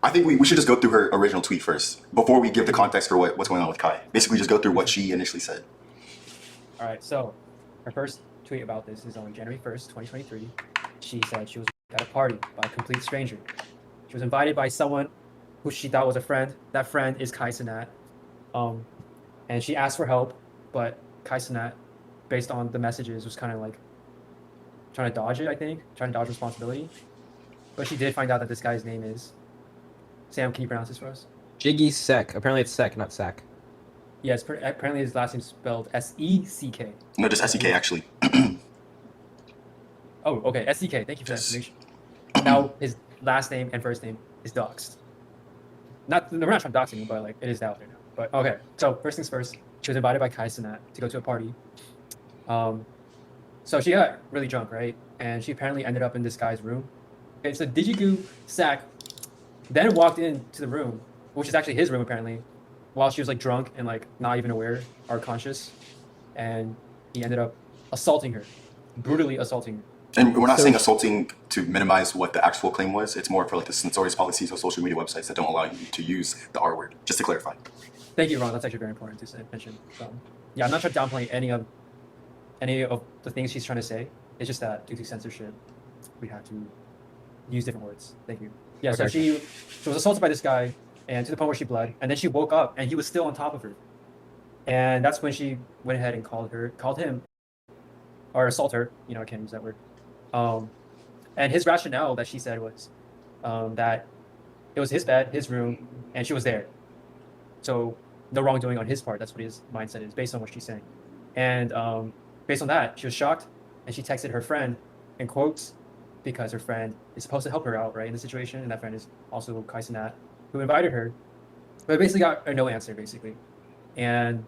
I think we should just go through her original tweet first before we give the context for what's going on with Kai. Basically, just go through what she initially said. All right, so her first tweet about this is on January 1st, 2023. She said she was at a party by a complete stranger. She was invited by someone who she thought was a friend. That friend is Kai Cenat. And she asked for help, but Kai Cenat, based on the messages, was kind of like trying to dodge it, I think, trying to dodge responsibility. But she did find out that this guy's name is... Sam, can you pronounce this for us? Jiggy Sek. Apparently it's Sek, not Sack. Yeah, apparently his last name's spelled S-E-C-K. No, just S-E-K, actually. Oh, okay, S-E-K. Thank you for that information. Now, his last name and first name is doxed. We're not trying to dox him, but like, it is out there now. But okay, so first things first, she was invited by Kai Cenat to go to a party. So she got really drunk, right? And she apparently ended up in this guy's room. Okay, so Digigoo Sack then walked into the room, which is actually his room apparently, while she was like drunk and like not even aware or conscious. And he ended up assaulting her, brutally assaulting her. And we're not saying assaulting to minimize what the actual claim was. It's more for like the censorious policies of social media websites that don't allow you to use the R word, just to clarify. Thank you, Ron. That's actually very important to mention. Yeah, I'm not trying to downplay any of the things she's trying to say. It's just that due to censorship, we have to use different words. Thank you. Yeah, so she was assaulted by this guy, and to the point where she bled, and then she woke up, and he was still on top of her. And that's when she went ahead and called him, or assault her. You know, I can't use that word. And his rationale that she said was that it was his bed, his room, and she was there. So no wrongdoing on his part. That's what his mindset is, based on what she's saying. And based on that, she was shocked, and she texted her friend in quotes, because her friend is supposed to help her out, right, in the situation, and that friend is also Kai Cenat, who invited her, but basically got a no answer, basically, and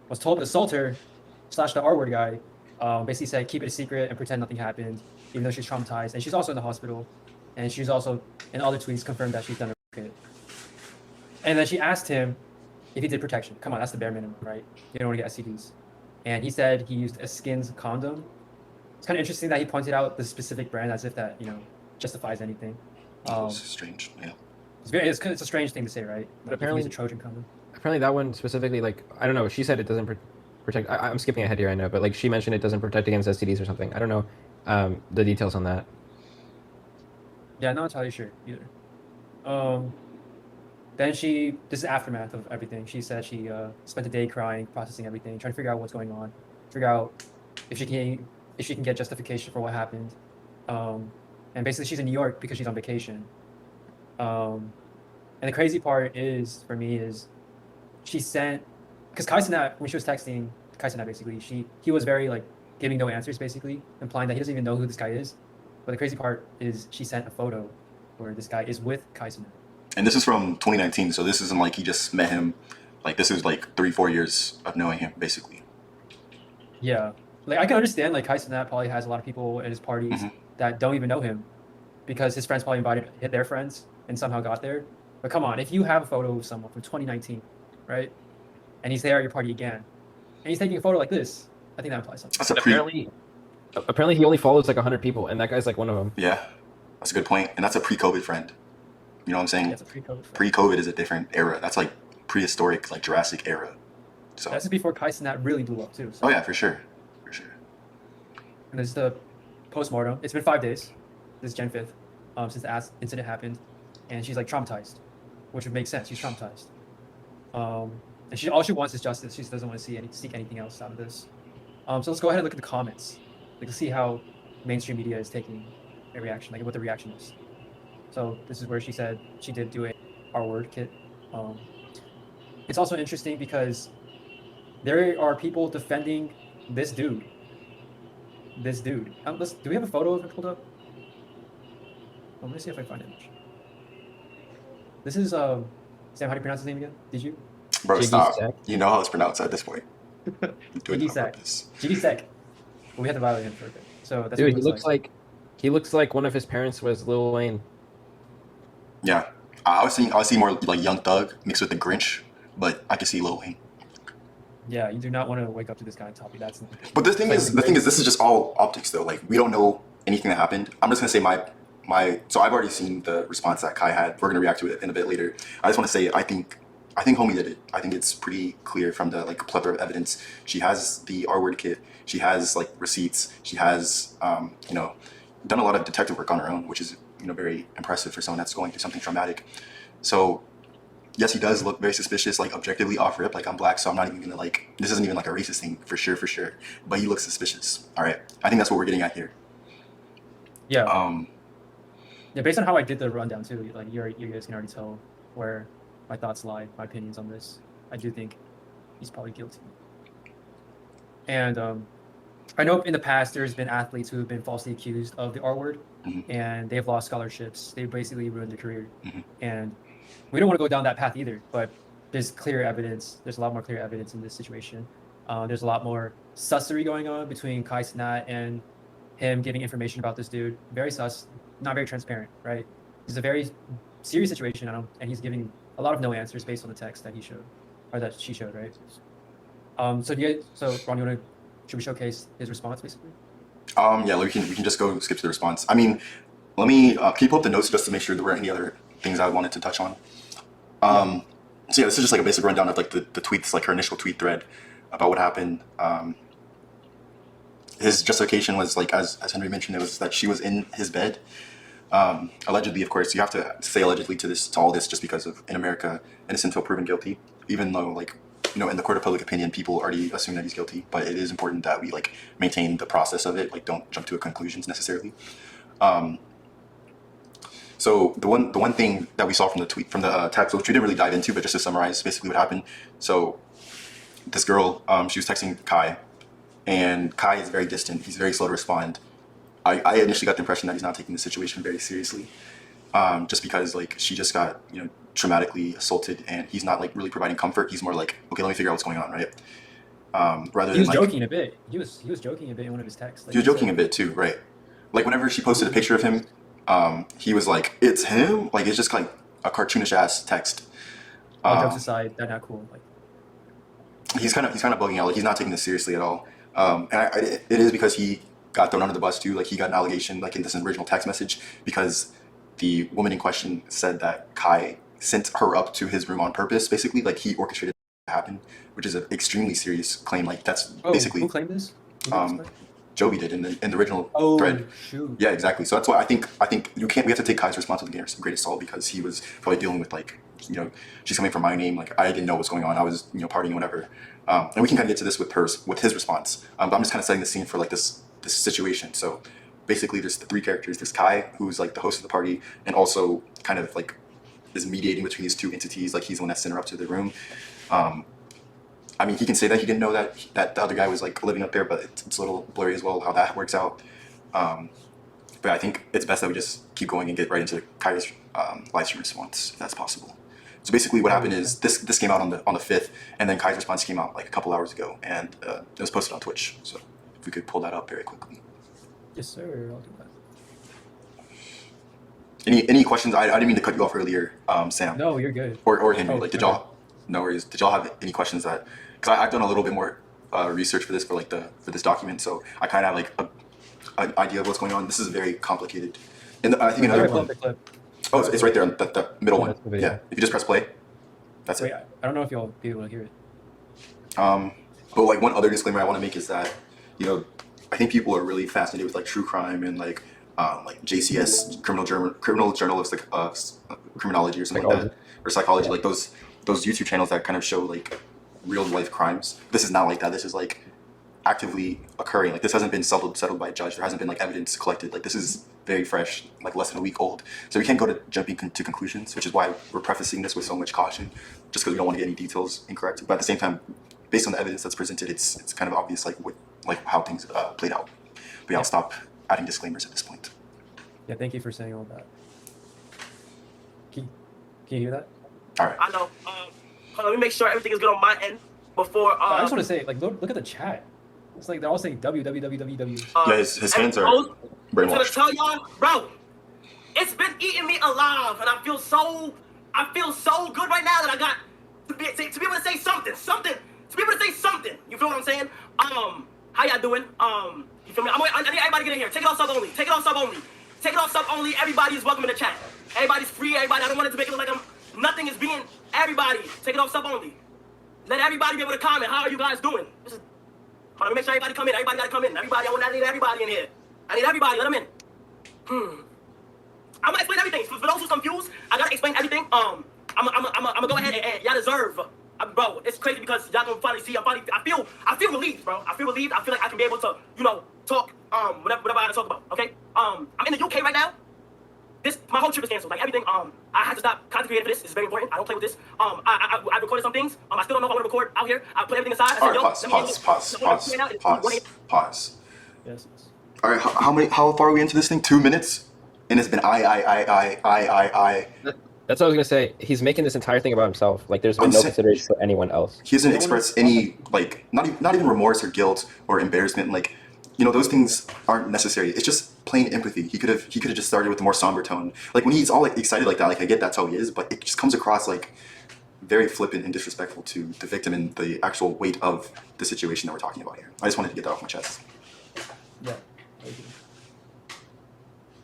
was told to assault her, / the R-word guy, basically said keep it a secret and pretend nothing happened, even though she's traumatized, and she's also in the hospital, and she's also, in other tweets, confirmed that she's done a kid. And then she asked him if he did protection. Come on, that's the bare minimum, right? You don't want to get STDs. And he said he used a Skins condom. It's kind of interesting that he pointed out the specific brand as if that, you know, justifies anything. It's strange, yeah. It's a strange thing to say, right? But apparently it's a Trojan condom. Apparently that one specifically, like, I don't know, she said it doesn't protect, I'm skipping ahead here, I know, but like she mentioned it doesn't protect against STDs or something. I don't know the details on that. Yeah, not entirely sure either. Then this is aftermath of everything. She said she spent the day crying, processing everything, trying to figure out what's going on, figure out if she can get justification for what happened. And basically she's in New York because she's on vacation. And the crazy part is, for me, is she sent, because Kai Cenat, when she was texting Kai Cenat, basically, he was very like giving no answers, basically, implying that he doesn't even know who this guy is. But the crazy part is she sent a photo where this guy is with Kai Cenat. And this is from 2019, so this isn't like he just met him. Like, this is like 3-4 years of knowing him, basically. Yeah. Like, I can understand, like, Kai Cenat probably has a lot of people at his parties that don't even know him because his friends probably invited their friends and somehow got there. But come on, if you have a photo of someone from 2019, right, and he's there at your party again, and he's taking a photo like this, I think that implies something. That's apparently he only follows like 100 people, and that guy's like one of them. Yeah, that's a good point. And that's a pre-COVID friend. You know what I'm saying? That's a pre-COVID friend. Pre-COVID is a different era. That's like prehistoric, like Jurassic era. So that's before Kai Cenat really blew up too. So. Oh yeah, for sure. For sure. And this is the post-mortem. It's been 5 days. This is Jan 5th, since the incident happened. And she's like traumatized, which would make sense. She's traumatized. And all she wants is justice. She doesn't want to seek anything else out of this. So let's go ahead and look at the comments. Like, let's see how mainstream media is taking a reaction, like what the reaction is. So this is where she said she did do a R-word kit. It's also interesting because there are people defending this dude. Do we have a photo of it pulled up? Let me see if I find it. This is Sam. How do you pronounce his name again? Did you? Bro, stop. You know how it's pronounced at this point. Jiggy Sek. Jiggy Sek. Well, we had to violate him for a bit. So that's dude, he looks like one of his parents was Lil Wayne. Yeah, I was seeing more like Young Thug mixed with the Grinch, but I can see Lil Wayne. Yeah, you do not want to wake up to this guy and tell me But the thing is, this is just all optics, though. Like, we don't know anything that happened. I'm just gonna say my so I've already seen the response that Kai had. We're gonna react to it in a bit later. I just want to say I think homie did it. I think it's pretty clear from the like plethora of evidence. She has the R word kit. She has like receipts. She has you know, done a lot of detective work on her own, which is, you know, very impressive for someone that's going through something traumatic. So yes, he does look very suspicious, like objectively off rip. Like I'm black, so I'm not even gonna like, this isn't even like a racist thing for sure, but he looks suspicious. All right, I think that's what we're getting at here. Yeah. Yeah, based on how I did the rundown too, like you guys can already tell where my thoughts lie, my opinions on this. I do think he's probably guilty. And I know in the past there's been athletes who have been falsely accused of the R word, and they've lost scholarships. They basically ruined their career, and we don't want to go down that path either. But there's clear evidence. There's a lot more clear evidence in this situation. There's a lot more sussery going on between Kai Cenat and him giving information about this dude. Very sus, not very transparent, right? It's a very serious situation, and he's giving a lot of no answers based on the text that he showed, or that she showed, right? So Ron, should we showcase his response basically? Yeah, we can just go skip to the response. I mean, let me keep up the notes just to make sure there weren't any other things I wanted to touch on. So yeah, this is just like a basic rundown of like the tweets, like her initial tweet thread about what happened. His justification was like, as Henry mentioned, it was that she was in his bed. Allegedly, of course, you have to say allegedly to all this just because of, in America, innocent until proven guilty, even though like, you know, in the court of public opinion, people already assume that he's guilty, but it is important that we like maintain the process of it, like don't jump to conclusions necessarily. So the one thing that we saw from the tweet, from the text, which we didn't really dive into, but just to summarize basically what happened. So this girl, she was texting Kai, and Kai is very distant. He's very slow to respond. I initially got the impression that he's not taking the situation very seriously, just because like she just got, you know, traumatically assaulted, and he's not like really providing comfort. He's more like, okay, let me figure out what's going on, right? Rather He was than like, joking a bit. He was joking a bit in one of his texts. Like, he was joking a bit too, right? Like whenever she posted a picture of him, he was like, "It's him." Like it's just like a cartoonish ass text. all jokes aside, they're not cool. Like He's kind of bugging out. Like he's not taking this seriously at all. And it is because he got thrown under the bus too. Like he got an allegation, like in this original text message, because the woman in question said that Kai sent her up to his room on purpose. Basically, like he orchestrated it to happen, which is an extremely serious claim. Like that's basically who claimed this? Who did this? Joby did in the original thread. Shoot. Yeah, exactly. So that's why I think we have to take Kai's response with the greatest salt, because he was probably dealing with like, you know, she's coming from my name. Like I didn't know what's going on. I was, you know, partying, whatever. And we can kind of get to this with his response. But I'm just kind of setting the scene for like this situation. So basically, there's the three characters. There's Kai, who's like the host of the party, and also kind of like is mediating between these two entities. Like he's the one that sent her up to the room. I mean, he can say that he didn't know that the other guy was like living up there, but it's a little blurry as well how that works out. But I think it's best that we just keep going and get right into Kai's live stream response, if that's possible. So basically, what happened is this came out on the 5th, and then Kai's response came out like a couple hours ago, and it was posted on Twitch. So if we could pull that up very quickly. Yes, sir. I'll do that. Any questions? I didn't mean to cut you off earlier, Sam. No, you're good. Or Henry. Like, did y'all? No worries. Did y'all have any questions that? Because I've done a little bit more research for this for this document, so I kind of have like an idea of what's going on. This is very complicated. And I think another one. Oh, it's right there on the middle one. Yeah. If you just press play, that's it. I don't know if you'll be able to hear it. But like one other disclaimer I want to make is that, you know, I think people are really fascinated with like true crime and like JCS, criminal journalistic criminology or something like that, or psychology, like those YouTube channels that kind of show like real life crimes. This is not like that. This is like actively occurring. Like this hasn't been settled by a judge. There hasn't been like evidence collected. Like this is very fresh, like less than a week old. So we can't go to jumping to conclusions, which is why we're prefacing this with so much caution, just because we don't want to get any details incorrect. But at the same time, based on the evidence that's presented, it's kind of obvious like how things played out. But yeah, I'll stop adding disclaimers at this point. Yeah, thank you for saying all that. Can you hear that? All right. I know. Hold on, let me make sure everything is good on my end before. I just want to say, like, look at the chat. It's like they're all saying www. Yeah, his hands are I'm gonna brainwashed. tell y'all, bro. It's been eating me alive, and I feel so good right now that I got to be able to say something. To be able to say something. You feel what I'm saying? How y'all doing? You feel me? I need everybody to get in here. Take it off sub only. Take it off sub only. Everybody is welcome in the chat. Everybody's free. Everybody. I don't want it to make it look like nothing is being. Everybody, take it off sub only. Let everybody be able to comment. How are you guys doing? Hold on, let me make sure everybody come in. Everybody gotta come in. Everybody, I need everybody in here. I need everybody. Let them in. I'm gonna explain everything. For those who's confused, I gotta explain everything. I'm gonna go ahead and y'all deserve. Bro, it's crazy because y'all gonna finally see. I feel relieved, bro. I feel relieved. I feel like I can be able to, talk whatever I gotta talk about. Okay. I'm in the UK right now. My whole trip is canceled. Like everything. I had to stop content creating for this. It's very important. I don't play with this. I recorded some things. I still don't know if I want to record out here. I put everything aside. All right, pause. Yes. All right, how far are we into this thing? 2 minutes, and it's been I. That's what I was gonna say. He's making this entire thing about himself. Like, there's been I'm no saying- consideration for anyone else. He doesn't express any like not even remorse or guilt or embarrassment. Like, those things aren't necessary. It's just plain empathy. He could have just started with a more somber tone. Like when he's all like excited like that. Like I get that's how he is, but it just comes across like very flippant and disrespectful to the victim and the actual weight of the situation that we're talking about here. I just wanted to get that off my chest. Yeah. I agree.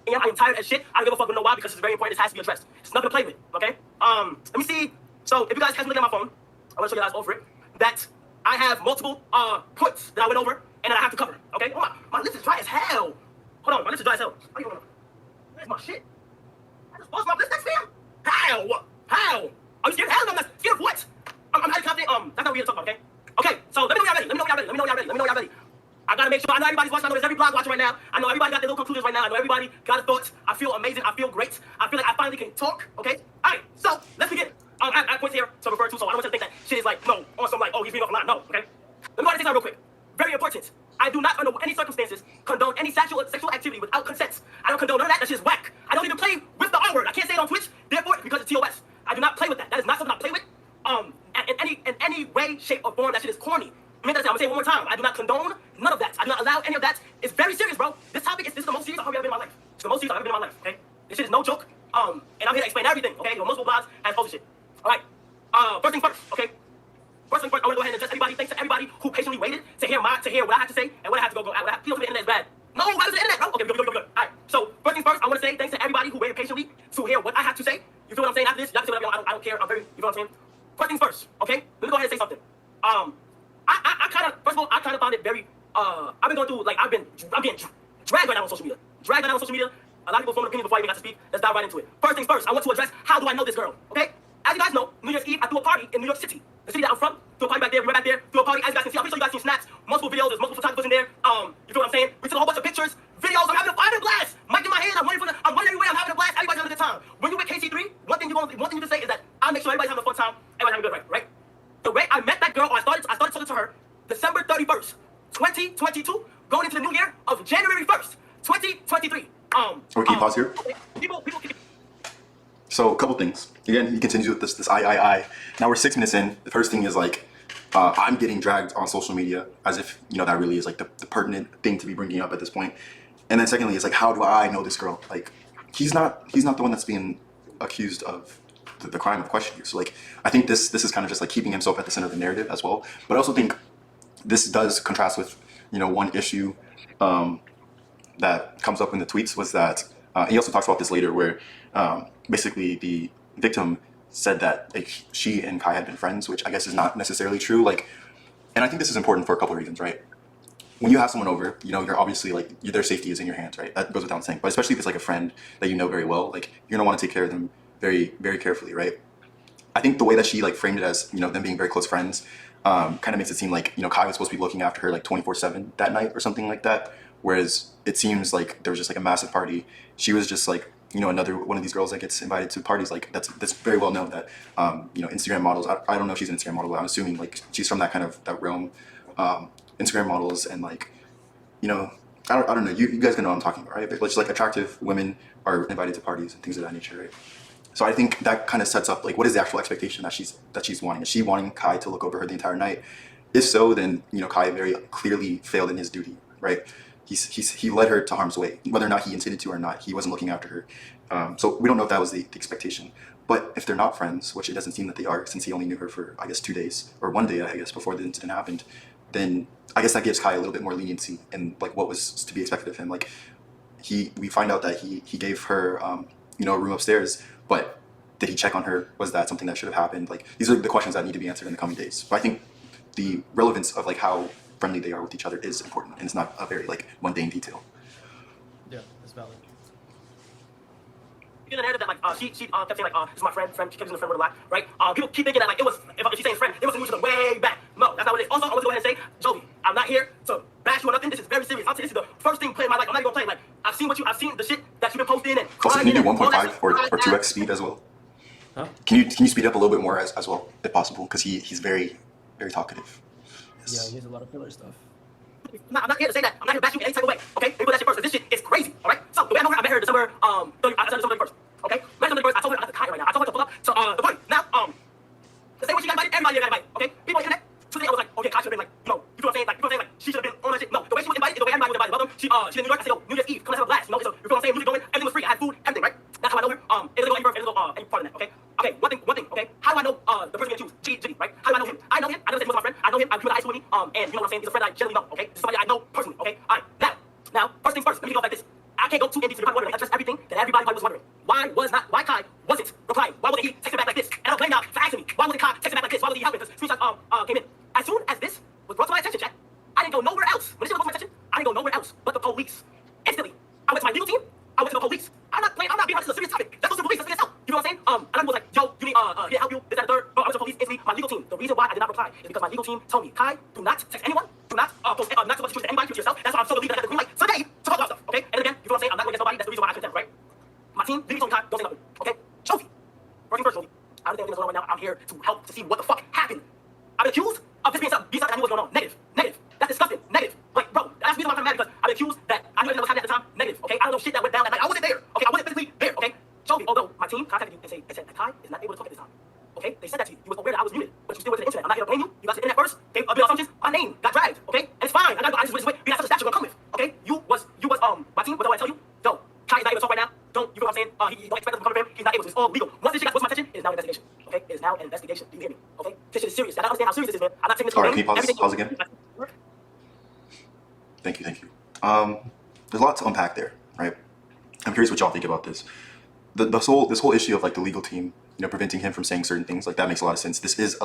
Yeah, I'm tired as shit. I don't give a fuck, know why, because it's very important. This has to be addressed. It's nothing to play with, okay? Let me see. So if you guys catch me looking at my phone, I want to show you guys over it, that I have multiple points that I went over and that I have to cover, okay? Oh, my lips is dry as hell. Hold on, my lips is dry as hell. Where's my shit? I just lost my lips, that's fam. How? Are you scared? Hell no, I'm not scared of what? I'm highly confident. That's not what we're here to talk about, okay? Okay, so let me know y'all ready. I gotta make sure. I know everybody's watching. I know there's every blog watching right now. I know everybody got their little conclusions right now. I know everybody got their thoughts. I feel amazing. I feel great. I feel like I finally can talk. Okay. All right. So let's begin. I have points here to refer to, so I don't want you to think that shit is like no or some like oh he's being off line. No. Okay. Let me go ahead and say something real quick. Very important. I do not under any circumstances condone any sexual activity without consent. I don't condone none of that. That shit is whack. I don't even play with the R word. I can't say it on Twitch. Therefore, because it's TOS. I do not play with that. That is not something I play with. In any way, shape, or form, that shit is corny. I'm gonna say it one more time. I do not condone none of that. I do not allow any of that. It's very serious, bro. This topic is the most serious I've ever been in my life. It's the most serious I've ever been in my life. Okay, this shit is no joke. And I'm here to explain everything. Okay, multiple blogs and posted shit. All right. First thing first. Okay. First thing first. I want to go ahead and address everybody. Thanks to everybody who patiently waited to hear what I have to say and what I have to go. People to the internet is bad. No, why does the internet, bro? Okay, good. All right. So first things first. I want to say thanks to everybody who waited patiently to hear what I have to say. You feel what I'm saying? After this, y'all can say whatever. I don't care. I'm very. You know what I'm saying? First things first. Okay. Let me go ahead and say something. I first of all, I kind of found it very, I've been going through, like, I'm being dragged right now on social media. A lot of people form an opinion before I even got to speak. Let's dive right into it. First things first, I want to address how do I know this girl, okay? As you guys know, New Year's Eve, I threw a party in New York City. The city that I'm from, threw a party back there, we're back there, threw a party. As you guys can see, I'm pretty sure you guys seen snaps, multiple videos, there's multiple photographers in there. You feel what I'm saying? We took a whole bunch of pictures, videos, I'm having a blast. Mic in my hand, I'm running everywhere, I'm having a blast, everybody's having a good time. When you with KC3, one thing you can say is that I make sure everybody's having a fun time, everybody's having a good right? The way I met that girl, or I started talking to her, December 31st, 2022, going into the new year of January 1st, 2023. Okay, pause here. People. So a couple things. Again, he continues with this I. Now we're 6 minutes in. The first thing is like, I'm getting dragged on social media as if, that really is like the pertinent thing to be bringing up at this point. And then secondly, it's like, how do I know this girl? Like, he's not the one that's being accused of the crime of question here. So like, I think this is kind of just like keeping himself at the center of the narrative as well. But I also think this does contrast with, one issue that comes up in the tweets was that, he also talks about this later where basically the victim said that like, she and Kai had been friends, which I guess is not necessarily true. Like, and I think this is important for a couple of reasons, right? When you have someone over, you're obviously like, their safety is in your hands, right? That goes without saying. But especially if it's like a friend that you know very well, like you're gonna want to take care of them very, very carefully, right? I think the way that she like framed it as, them being very close friends, kind of makes it seem like, Kai was supposed to be looking after her like 24/7 that night or something like that. Whereas it seems like there was just like a massive party. She was just like, another one of these girls that gets invited to parties. Like that's very well known that, Instagram models, I don't know if she's an Instagram model, but I'm assuming like she's from that realm. Instagram models and like, I don't know, you guys know what I'm talking about, right? But just like attractive women are invited to parties and things of that nature, right? So I think that kind of sets up like what is the actual expectation that she's wanting? Is she wanting Kai to look over her the entire night? If so, then Kai very clearly failed in his duty, right? He led her to harm's way, whether or not he intended to or not. He wasn't looking after her, so we don't know if that was the expectation. But if they're not friends, which it doesn't seem that they are, since he only knew her for I guess 2 days or 1 day I guess before the incident happened, then I guess that gives Kai a little bit more leniency in like what was to be expected of him. Like we find out that he gave her you know, a room upstairs, but did he check on her? Was that something that should have happened? Like, these are the questions that need to be answered in the coming days. But I think the relevance of like how friendly they are with each other is important, and it's not a very like mundane detail. Yeah, that's valid. In the narrative that like she kept saying like this is my friend, she kept using the friend word a lot, right? People keep thinking that like it was if she's saying friend, it was news way back. No, that's not what it is. Also, I want to go ahead and say, Jovi, I'm not here to bash you or nothing. This is very serious. I'll tell you, this is the first thing playing in my life. I'm not even gonna play. Like I've seen the shit that you've been posting and. Also, can you do crying and all that 1.5 or shit. 2x speed as well? Huh? Can you speed up a little bit more as well if possible? Because he's very talkative. Yes. Yeah, he has a lot of filler stuff. I'm not here to say that. I'm not here to bash you in any type of way. Okay? Maybe that shit first. This shit is crazy. All right? So the way I know her, I met her December 31st. Okay? Met her December 31st. I told her I'm at the Kai right now. I told her to pull up to the party. Now the same way she got invited, everybody got invited. Okay? People on the internet. Today I was like, okay, Kai should have been like, you know what I'm saying? Like people are saying like she should have been on that shit. No, the way she was invited is the way everybody was invited. Welcome. She's in New York. I said, yo, New Year's Eve, come and have a blast. You know, so you feel what I'm saying? Music going, everything was free. I had food, everything, right? That's how I know her. It doesn't go any further, it doesn't go any part of that. Okay? Okay, one thing, okay? How do I know the person we're gonna choose? Jiggy, right? How do I know him? I know him. I never said he was my friend. I know him. I went to high school with me. And you know what I'm saying? He's a friend I generally know. Okay? This is somebody I know personally. Okay? All right. Now, first things first. Let me go like this. I can't go too in deep to the wondering. I address everything that everybody was wondering. Why Kai wasn't replying? Why wasn't he texting back like this? And I don't blame y'all for asking me. Why wasn't Kai texting back like this? Why wasn't he helping? Because screenshots came in. As soon as this was brought to my attention, chat, I didn't go nowhere else. When this was brought to my attention, I didn't go nowhere else but the police. Instantly, I went to my legal team. I went to the police. I'm not being honest. This is a serious topic. Let's go to the police. Let's get this out. You know what I'm saying? And I was like, yo, you need here to help you. This, that, and third. No, I went to the police. Instantly, my legal team. The reason why I did not reply is because my legal team told me, Kai, do not text anyone. Do not post not to to anybody, to yourself. That's why I'm so relieved that I got the green light today to talk about stuff. Okay? And again, you know what I'm saying? I'm not going to get nobody. That's the reason why I couldn't, right? My team legally told me, Kai, don't say nothing. Okay? Jovi. First thing first, Jovi. I understand what's going on right now. I'm here to help to see what the fuck happened. I've been accused of this being something besides I knew what's going on. Negative. That's disgusting. Negative. Like, bro, that's the reason why I'm mad because I've been accused that I knew everything that was happening at the time. Negative. Okay? I don't know shit that went down that night. I wasn't there. Okay? I wasn't physically there. Okay? Jovi, although my team contacted you and said that Kai is not able to talk at this time. Okay? They said that to you. You was aware that I was muted, but you still went to the internet. I'm not here to blame you. You got to the internet first. Gave a bit of assumptions. My name got dragged. Okay? And it's fine. I just wait. Be not such a statue gonna come with. Okay? You was my team was always tell you, yo, Kai is not able to talk right now. Don't you know what I'm saying? He don't expect us to come to him. He's not able to. It's all legal. Once this shit got put to my attention, it is now an investigation. Okay? It is now an investigation. Do you hear me? Okay? This shit is serious. I don't understand how serious this is, man. I'm not taking this. All right, can you pause again? Thank you. There's a lot to unpack there, right? I'm curious what y'all think about this. This whole issue of like the legal team, you know, preventing him from saying certain things, like that makes a lot of sense. This is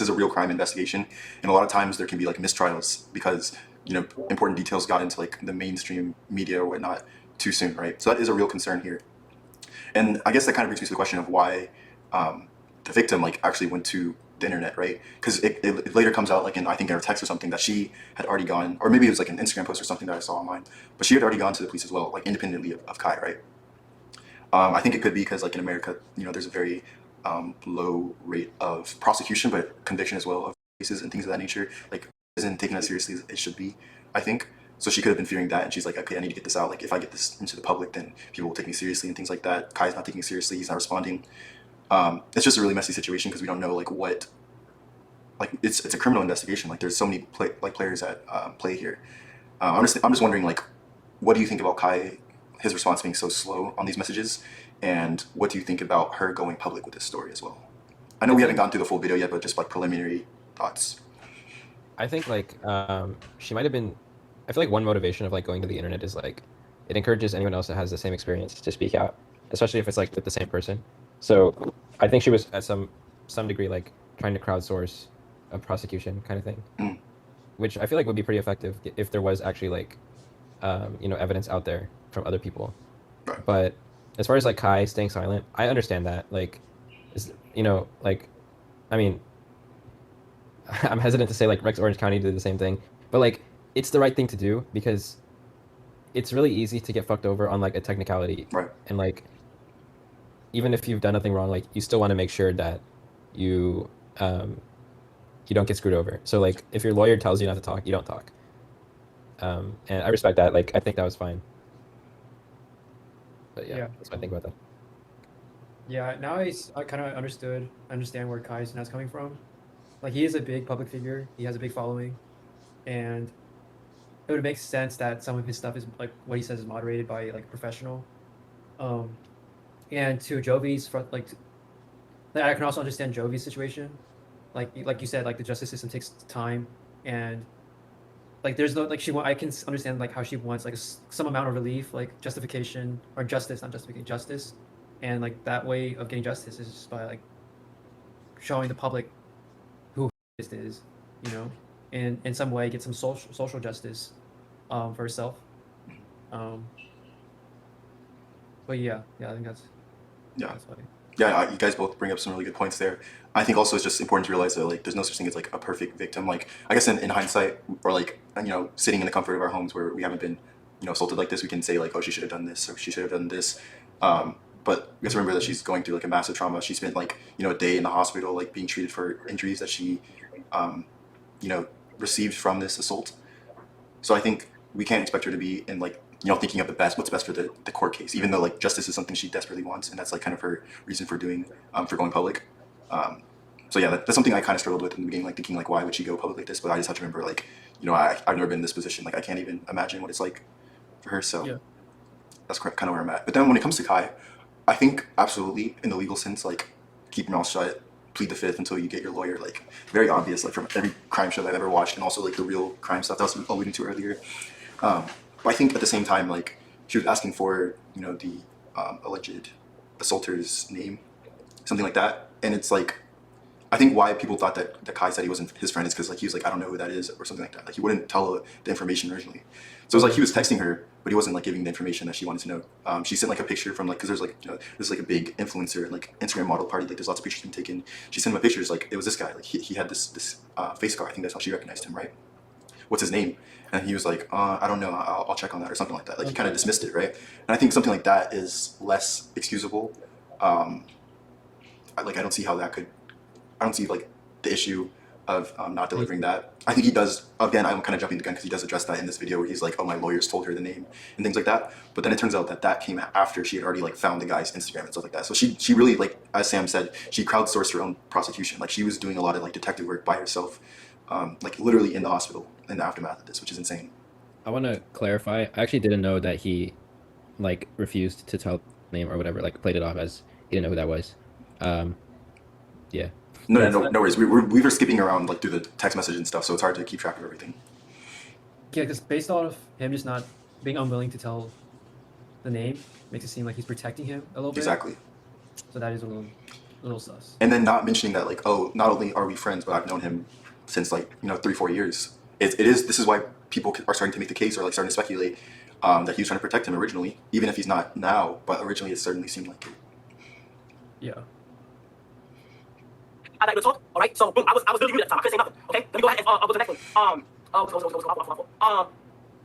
a real crime investigation, and a lot of times there can be like mistrials because, you know, important details got into like the mainstream media or whatnot too soon, right? So that is a real concern here. And I guess that kind of brings me to the question of why the victim like actually went to the internet, right? Because it later comes out like in, I think, in her text or something, that she had already gone, or maybe it was like an Instagram post or something that I saw online, but she had already gone to the police as well, like independently of Kai, right? I think it could be because like in America, you know, there's a very low rate of prosecution, but conviction as well of cases and things of that nature. Like isn't taken as seriously as it should be, I think. So she could have been fearing that, and she's like, okay, I need to get this out. Like if I get this into the public, then people will take me seriously and things like that. Kai's not taking it seriously. He's not responding. It's just a really messy situation because we don't know like what, like it's a criminal investigation. Like there's so many players at play here. I'm just wondering like, what do you think about Kai, his response being so slow on these messages, and what do you think about her going public with this story as well? I know we haven't gone through the full video yet, but just like preliminary thoughts. I think like she might have been. I feel like one motivation of like going to the internet is like it encourages anyone else that has the same experience to speak out, especially if it's like with the same person. So I think she was at some degree like trying to crowdsource a prosecution kind of thing, which I feel like would be pretty effective if there was actually like you know, evidence out there from other people. Right. But as far as like Kai staying silent, I understand that. Like, you know, like, I mean, I'm hesitant to say like Rex Orange County did the same thing, but like it's the right thing to do because it's really easy to get fucked over on like a technicality. Right. And like, even if you've done nothing wrong, like you still want to make sure that you you don't get screwed over. So like if your lawyer tells you not to talk, you don't talk. And I respect that. Like I think that was fine. But yeah, that's what I think about that. Yeah, now I kind of understand where Kai Cenat's coming from. Like he is a big public figure. He has a big following, and it would make sense that some of his stuff is like what he says is moderated by like a professional. And to Jovi's like I can also understand Jovi's situation. Like you said, like the justice system takes time, and like there's no like I can understand like how she wants like some amount of relief, like justification or justice, not justification, justice, and like that way of getting justice is just by like showing the public who this is, you know, and in some way get some social justice for herself. But yeah, I think that's funny. Yeah, you guys both bring up some really good points there. I think also it's just important to realize that like there's no such thing as like a perfect victim. Like I guess in hindsight, or like sitting in the comfort of our homes where we haven't been assaulted like this, we can say like, oh, she should have done this or she should have done this. But we have to remember that she's going through like a massive trauma. She spent like a day in the hospital like being treated for injuries that she received from this assault. So I think we can't expect her to be in like thinking of what's best for the court case, even though like justice is something she desperately wants, and that's like kind of her reason for doing for going public. So yeah, that's something I kind of struggled with in the beginning, like thinking like, why would she go public like this? But I just have to remember like I've never been in this position, like I can't even imagine what it's like for her. So yeah, that's kind of where I'm at. But then when it comes to Kai, I think absolutely in the legal sense, like keep your mouth shut, plead the fifth until you get your lawyer. Like very obvious, like from every crime show that I've ever watched, and also like the real crime stuff that I was alluding to earlier. But I think at the same time, like she was asking for the alleged assaulter's name, something like that, and it's like I think why people thought that Kai said he wasn't his friend is because like he was like, I don't know who that is or something like that. Like he wouldn't tell the information originally. So it was like he was texting her, but he wasn't like giving the information that she wanted to know. She sent like a picture from like, because there's like there's like a big influencer like Instagram model party, like there's lots of pictures being taken. She sent him pictures, like it was this guy, like he had this face scar. I think that's how she recognized him, right? What's his name? And he was like, I don't know, I'll check on that or something like that. Like he kind of dismissed it, right? And I think something like that is less excusable. I don't see how that could. I don't see like the issue of not delivering that. I think he does. Again, I'm kind of jumping the gun because he does address that in this video where he's like, "Oh, my lawyers told her the name" and things like that. But then it turns out that came after she had already like found the guy's Instagram and stuff like that. So she really, like as Sam said, she crowdsourced her own prosecution. Like she was doing a lot of like detective work by herself, like literally in the hospital in the aftermath of this, which is insane. I want to clarify. I actually didn't know that he like refused to tell the name or whatever. Like played it off as he didn't know who that was. Yeah. No worries. We were skipping around like through the text message and stuff, so it's hard to keep track of everything. Yeah, because based off of him just not being unwilling to tell the name, makes it seem like he's protecting him a little bit. Exactly. So that is a little sus. And then not mentioning that like, oh, not only are we friends, but I've known him since like 3-4 years. This is why people are starting to make the case or like starting to speculate that he was trying to protect him originally, even if he's not now. But originally, it certainly seemed like it. Yeah. I like to talk. All right. So boom, I was really muted at the time. I couldn't say nothing. Okay. Let me go ahead and go to the next one. I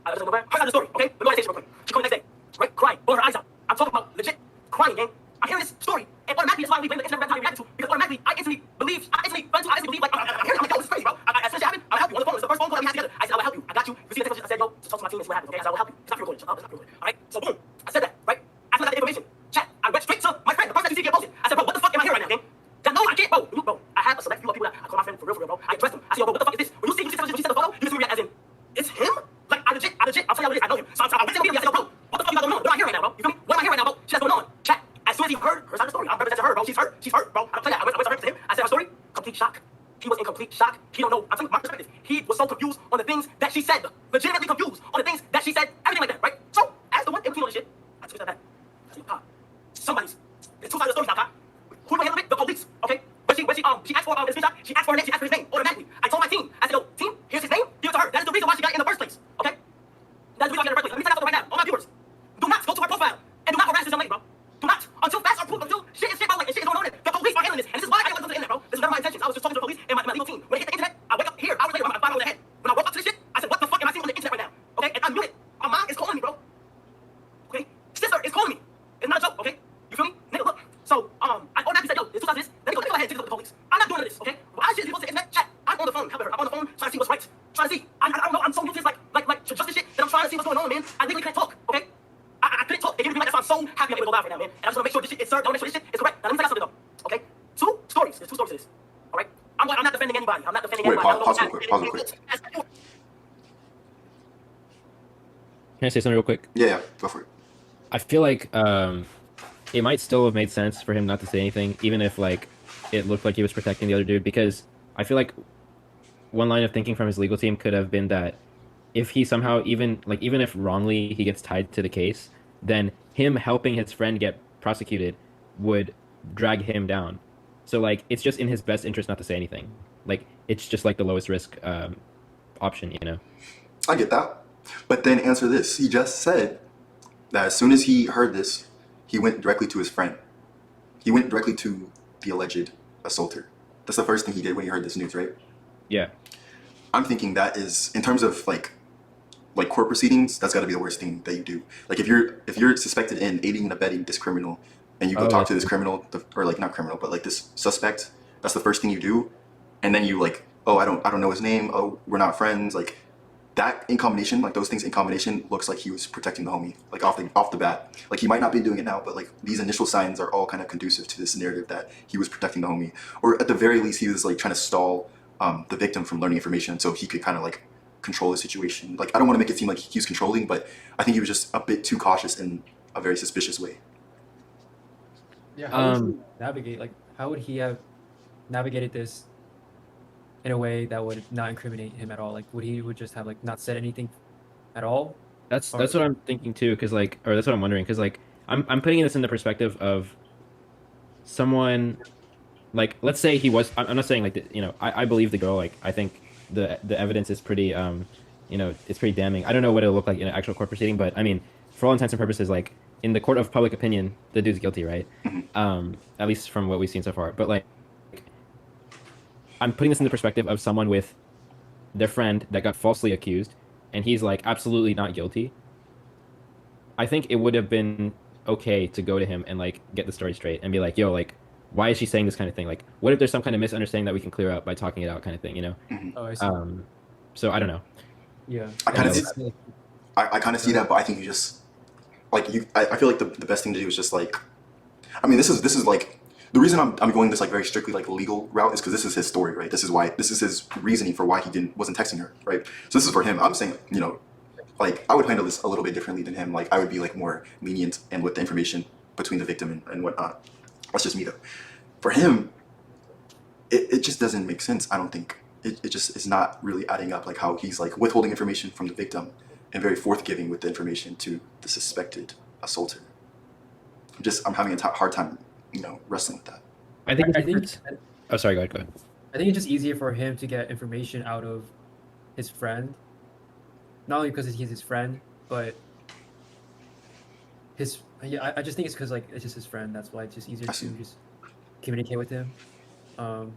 just remember her side of the story. Okay. Let me go ahead and say this real quick. She called me the next day, right, crying, bawling her eyes out. I'm talking about legit crying, gang. I'm hearing this story, and automatically that's why we blame the internet how we reacted to, because automatically I instantly believe like I'm hearing, I'm like, yo, this is crazy, bro. As soon as it happened, I'll help you on the phone. It's the first phone call that we had together. I said, I will help you. I got you. You see the text message? I said, yo, just talk to my team. This is what happened. Okay. I said, I will help you. It's not recorded. Shut up. It's not recorded. All right. So boom, I said that, right? After I got the information, chat, I went straight to my friend, the person that you see get posted. I said, bro, what the fuck am I hearing right now, gang? No, I can't, bro. I have a select few of people that I call my friend for real, bro. I addressed them. I said, yo, bro, what the fuck is this? When you see when she sent the photo, you just react as in, it's him? Like, I legit, I'll tell you what it is. I know him. So I went to the video. I said, yo, bro, what the fuck you got going on? What am I hearing right now, bro? You feel me? What am I hearing right now, bro? She has going on. Chat. As soon as he heard her side of the story, I'm representing her, bro. She's hurt, bro. I don't play that. I went to him. I said her story. Complete shock. He was in complete shock. He don't know. I'm telling you, my perspective. He was so confused on the things that she said. Legitimately confused on the things that she said. Everything like that, right? So, as the one in between all this shit, I took a step back. I said, Pop, somebody's. There's two sides of the story now, Pop. Who do I handle it? The police, okay? When she asked for the screenshot, she asked for her name, she asked for his name automatically. I told my team, I said, yo, team, here's his name, give it to her. That is the reason why she got it in the first place, okay? That is the reason why she got it in the first place. Let me tell you something right now, all my viewers. Do not go to her profile and do not harass this young lady, bro. Do not. Until facts are proved, until shit is shit, bro, like, and shit is going on. The police are handling this, and this is why I didn't want to go to the internet, bro. This is never my intentions. I was just talking to the police and my legal team. When I hit the internet, I wake up here, hours later, my bottom of the head. When I woke up to this shit, I said, what the fuck am I seeing on the internet right now? Okay? And I'm muted. My mom is calling me, bro. Okay? Sister is calling me. It's not a joke, okay? You feel me? Nigga, look. So, I automatically said, yo, there's two sides to this. Let me go ahead and take it to the police. I'm not doing this, okay? Why should people say internet chat? I'm on the phone, helping her. I'm on the phone trying to see what's right. Trying to see. I don't know. I'm so used to this, like just this shit that I'm trying to see what's going on, man. I legally can't talk, okay? I couldn't talk. They gave me like that, so I'm so happy I'm able to go live right now, man. And I just want to make sure this shit is served. I want to make sure this shit is correct. Now, let me tell you something, though, okay? Two stories. There's two stories to this, all right? I'm not defending anybody. I'm not defending Wait, anybody. pause real quick. Can I say something real quick? Yeah, go for it. I feel like it might still have made sense for him not to say anything, even if like it looked like he was protecting the other dude, because I feel like one line of thinking from his legal team could have been that if he somehow even if wrongly he gets tied to the case, then him helping his friend get prosecuted would drag him down. So like it's just in his best interest not to say anything. Like it's just like the lowest risk option, you know. I get that. But then answer this. He just said that as soon as he heard this, he went directly to his friend. He went directly to the alleged assaulter. That's the first thing he did when he heard this news, right? Yeah. I'm thinking that is, in terms of like court proceedings, that's got to be the worst thing that you do. Like if you're suspected in aiding and abetting this criminal, and you go talk to this criminal, or like not criminal, but like this suspect, that's the first thing you do, and then you like, oh, I don't know his name. Oh, we're not friends. Like that in combination, like those things in combination, looks like he was protecting the homie, like off the bat. Like he might not be doing it now, but like these initial signs are all kind of conducive to this narrative that he was protecting the homie, or at the very least, he was like trying to stall the victim from learning information so he could kind of like control the situation. Like I don't want to make it seem like he was controlling, but I think he was just a bit too cautious in a very suspicious way. Yeah, how would he navigate? Like, how would he have navigated this in a way that would not incriminate him at all? Like, would just have like not said anything at all? That's what I'm thinking too, because like, or that's what I'm wondering, because like, I'm putting this in the perspective of someone, like, let's say he was. I'm not saying like, I believe the girl. Like, I think the evidence is pretty, it's pretty damning. I don't know what it'll look like in an actual court proceeding, but I mean, for all intents and purposes, like in the court of public opinion, the dude's guilty, right? At least from what we've seen so far. But like, I'm putting this in the perspective of someone with their friend that got falsely accused, and he's like absolutely not guilty. I think it would have been okay to go to him and like get the story straight and be like, yo, like, why is she saying this kind of thing? Like, what if there's some kind of misunderstanding that we can clear up by talking it out, kind of thing, you know? Oh, I see. So I don't know. Yeah, I kind of it's- I kind of see that, but I think you just like I feel like the best thing to do is just like, I mean, this is like the reason I'm going this like very strictly like legal route is because this is his story, right? This is his reasoning for why he wasn't texting her, right? So this is for him. I'm saying, like I would handle this a little bit differently than him. Like I would be like more lenient and with the information between the victim and whatnot. That's just me though. For him, it just doesn't make sense. I don't think it just is not really adding up. Like how he's like withholding information from the victim and very forthgiving with the information to the suspected assaulter. I'm having a hard time, wrestling with that. I think. Oh, sorry. Go ahead. I think it's just easier for him to get information out of his friend, not only because he's his friend, but I just think it's because like it's just his friend. That's why it's just easier to just communicate with him. And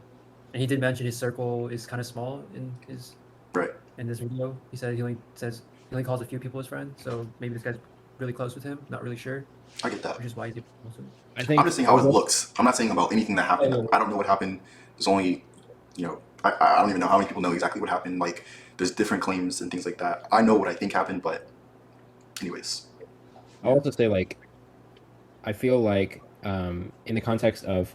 he did mention his circle is kind of small in this video. He said he only calls a few people his friend, so maybe this guy's really close with him. Not really sure. I get that. Which is why he's close with him. I'm just saying how it looks. I'm not saying about anything that happened. Oh, yeah. I don't know what happened. There's only, I don't even know how many people know exactly what happened. Like, there's different claims and things like that. I know what I think happened, but anyways. I'll also say, like, I feel like in the context of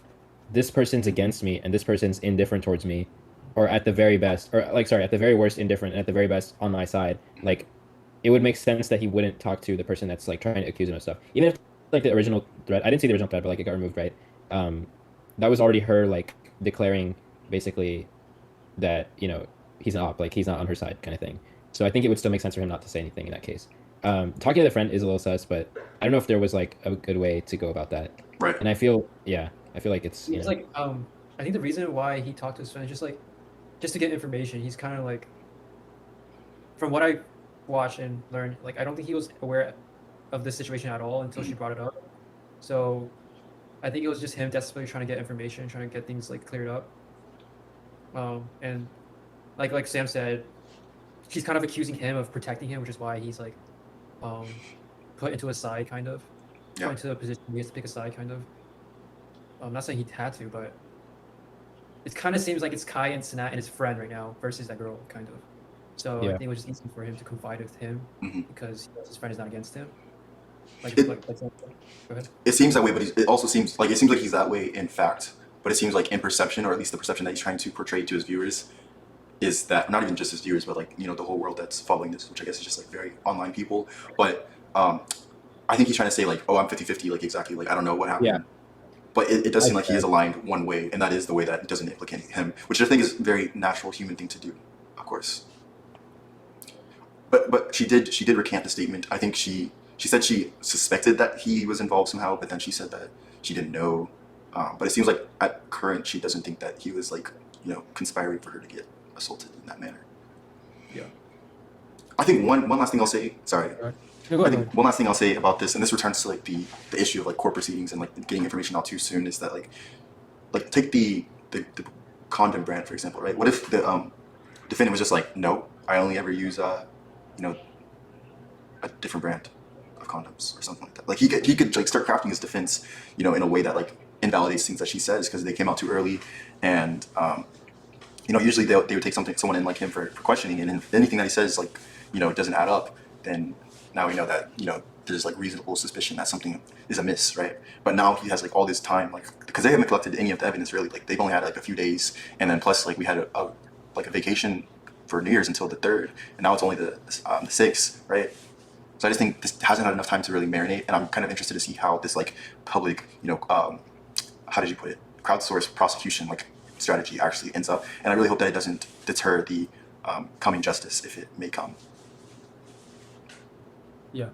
this person's against me and this person's indifferent towards me, or at the very best, or like, sorry, at the very worst indifferent and at the very best on my side, like, it would make sense that he wouldn't talk to the person that's like trying to accuse him of stuff. Even if like the original thread, I didn't see the original thread, but like it got removed, right? That was already her like declaring basically that, he's an op, like he's not on her side kind of thing. So I think it would still make sense for him not to say anything in that case. Talking to the friend is a little sus, but I don't know if there was like a good way to go about that. Right. And I feel like it's, It's like I think the reason why he talked to his friend is just to get information. He's kind of like, from what I watched and learned, like I don't think he was aware of this situation at all until she brought it up. So I think it was just him desperately trying to get information, trying to get things like cleared up. And like Sam said, she's kind of accusing him of protecting him, which is why he's like put into a side, kind of put into a position where he has to pick a side, kind of. I'm not saying he had to, but it kind of seems like it's Kai and Cenat and his friend right now versus that girl, kind of. So I think it was just easy for him to confide with him because his friend is not against him. Go ahead. It seems that way, but it also seems like he's that way in fact. But it seems like in perception, or at least the perception that he's trying to portray to his viewers, is that not even just his viewers, but like the whole world that's following this, which I guess is just like very online people. But I think he's trying to say like, oh, I'm 50-50, like exactly, like I don't know what happened. Yeah. But it does seem like he is aligned one way, and that is the way that doesn't implicate him, which I think is a very natural human thing to do, of course. but she did recant the statement. I think she said she suspected that he was involved somehow, but then she said that she didn't know. But it seems like at current she doesn't think that he was like conspiring for her to get assaulted in that manner. Yeah. I think one last thing I'll say. Sorry. No, go I ahead. think one last thing I'll say about this, and this returns to like the issue of like court proceedings and like getting information out too soon, is that like take the condom brand for example, right? What if the defendant was just like, no, I only ever use a different brand of condoms or something like that. Like he could like start crafting his defense, in a way that like invalidates things that she says because they came out too early, and usually they would take someone in like him for questioning, and if anything that he says like doesn't add up, then now we know that there's like reasonable suspicion that something is amiss, right? But now he has like all this time, like because they haven't collected any of the evidence really. Like they've only had like a few days, and then plus like we had a vacation for New Year's until the 3rd, and now it's only the 6th, right? So I just think this hasn't had enough time to really marinate, and I'm kind of interested to see how this like public, how did you put it, crowdsourced prosecution like strategy actually ends up, and I really hope that it doesn't deter the coming justice if it may come. Yeah.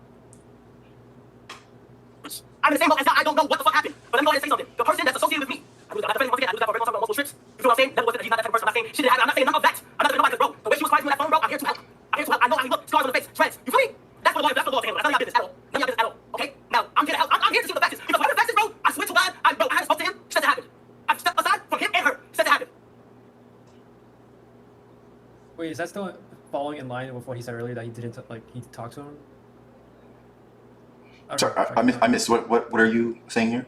I'm in the same boat as I don't know what the fuck happened. But let me go ahead and say something. The person that's associated with me, I knew that once again, I knew that for a very long time on multiple trips. You feel what I'm saying? Never was it that he's not that type of person. I'm not saying she didn't have it. I'm not saying none of that. I'm not saying nobody, bro. The way she was crying through that phone, bro, I'm here to help. I'm here to help. I know how he looked, scars on the face, shreds. You feel me? That's what the law handles. That's none of your business at all. None of your business at all. Okay? Now, I'm here to help. I'm here to see what the facts is. Because whatever the facts is, bro, I swear to God, I haven't spoke to him since it happened. I've stepped aside from him and her since it happened. Wait, is that still following in line with what he said earlier that he didn't he talked to him? Sorry, I missed. What are you saying here?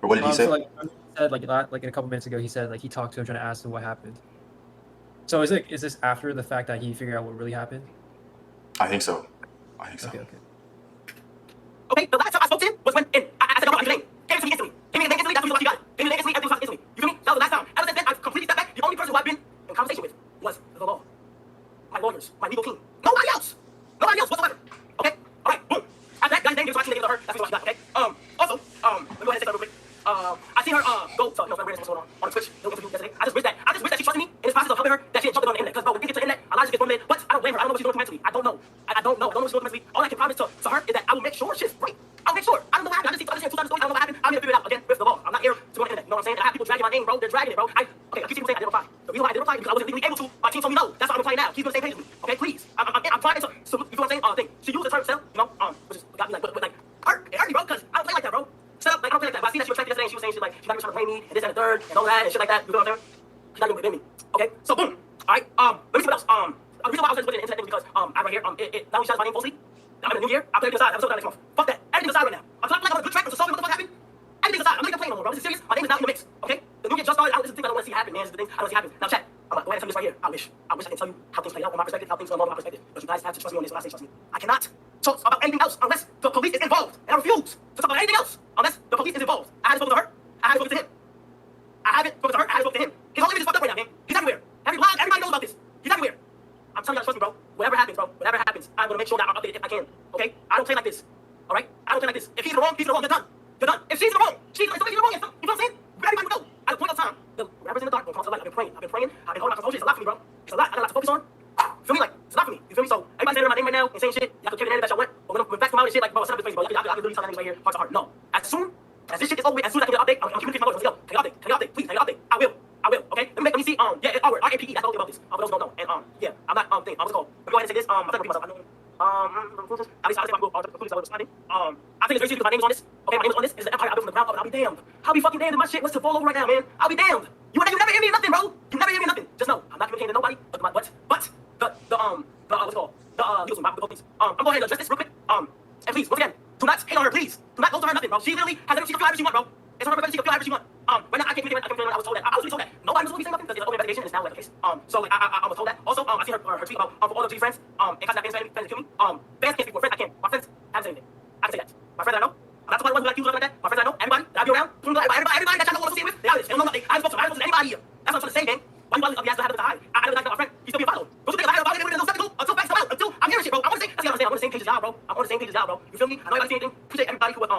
Or what did he say? So he said in a couple minutes ago, he said like he talked to him trying to ask him what happened. So is this after the fact that he figured out what really happened? I think so. Okay. Okay, the last time I spoke to him was when I said, no, I'm your name. Gave it to me instantly. Gave me the name instantly, that's what you got. Gave me the name instantly, everything was instantly. You feel me? That was the last time. Ever since then, I've completely stepped back. The only person who I've been in conversation with was the law. My lawyers, my legal team. Nobody else. Nobody else whatsoever. Okay? Alright, boom. After that guy's name, gives what she named her. That's what she got, okay? Also, let me go ahead and say something real quick. I seen her go to what's going on Twitch. No interview yesterday. I just wish that she trusted me in this process of helping her, that she didn't jump it on the internet. Because bro, when you get to the internet, a lot of shit gets formulated. But I don't blame her. I don't know what she's going through mentally. I don't know. I don't know what she's going through mentally. All I can promise to her is that I will make sure she's right. I'll make sure. I don't know what happened. I just see two sides of the story. I don't know what happened. I'm here to figure it out again with the law. I'm not here to go on the internet. You know what I'm saying? And I have people dragging my name, bro. They're dragging it, bro. I keep seeing people saying I didn't reply. The reason why I didn't reply is because I wasn't legally able to. My team told me no. That's why I'm replying now. Keep on the same page with me. Okay, please. I'm trying to. So you feel what I'm saying? Thing. She used the term self, which is got me like, but like hurt. It hurt me, bro, because I don't play like that, bro. Set up, like I don't play like that. But I seen that she was tracking yesterday and she was saying she's like she's not even trying to play me and this and the third and all that and shit like that. You feel what I'm saying? She's not even within me. Okay, so boom. Alright, let me see what else. The reason why I was looking at the internet thing was because I right here it not only shows my name falsely. I'm in the new year. I'll play everything aside. I'm still next month. Fuck that. Everything aside right now. I'm trying to play like I'm on a good track. I'm just solving what the fuck happened. Everything aside. I'm not even playing no more, bro. This is serious. My name is now in the mix. Okay? The new year just started. This is the thing I don't want to see happen, man. This is the thing I don't want to see happen. Now chat. I'm gonna go ahead and tell you this right here. I wish I can tell you how things play out from my perspective, how things go on from my perspective. But you guys have to trust me on this. When I say trust me, I cannot talk about anything else unless the police is involved. And I refuse to talk about anything else unless the police is involved. I haven't spoken to her. I haven't spoken to him. I haven't spoken to her. I haven't spoken to him. His whole image is fucked up right now, man. He's everywhere. Everybody knows about this. He's everywhere. I'm telling you guys, trust me, bro. Whatever happens, bro. Whatever happens, I'm gonna make sure that I'm updated if I can. Okay? I don't play like this. All right? I don't play like this. If he's in the wrong, he's in the wrong. You're done. You're done. If she's in the wrong, she's in the wrong. You know what I'm saying? Everybody will know. At a point of time, the rappers in the dark will come to the light. I've been praying. I've been holding my composure. It's a lot for me, bro. It's a lot. I got a lot to focus on. You feel me? Like, it's a lot for me. You feel me? So, everybody's saying my name right now and saying shit. Y'all can carry the name that y'all want. But when facts come out and shit, like, bro, set up his face, bro. I can literally tell that name right here, heart to heart. No. As soon as this shit is over with, as soon as I can get an update, I'm communicating my lawyers. Let's go. Can I get an update? Please, can I get an update? I will. Okay? Let me see. Yeah, it's our RAPE. That's the only thing about this. For those who don't know. And, yeah, I'm not, what's it called? Let me go ahead and say this. I'm trying to repeat myself. I know. At least I'll say my conclusions I was responding. I think it's very serious because my name is on this. Okay, my name is on this. It's the empire I built from the ground up, and I'll be damned. I'll be fucking damned if my shit was to fall over right now, man. I'll be damned. You never hear me nothing, bro. You never hear me nothing. Just know, I'm not communicating to nobody. But what's it called? The legal team, please. I'm going to address this real quick. And please, once again, do not hate on her, please. Do not go to her nothing, bro. She literally has everything. She can feel however she want, bro. It's her she can feel however she want. Right now I can't communicate. I was told that. I was told that. Nobody was really saying nothing because it's an open investigation and it's now like the case. So like I was told that. Also, I see her tweet about for all the G friends. If I not fans kill me. Fans can't speak for friends. I can't. My friends haven't said anything. I can say that. My friends I know. I'm not the one who like you like that. My friends I know. Everybody that I be around. Everybody that y'all know associate with. They are this. They don't know nothing. I haven't spoken to anybody here. That's what I'm trying to say, man. Why you always have to hide? I don't like my friend. He's still being followed. Don't you think I have about it no skeptical until facts come out? Until I'm hearing shit, bro. I want to say. That's what I'm saying. I'm on the same page as y'all, bro. I'm on the same page as y'all, bro. You feel me? I know everybody see anything. Appreciate everybody who would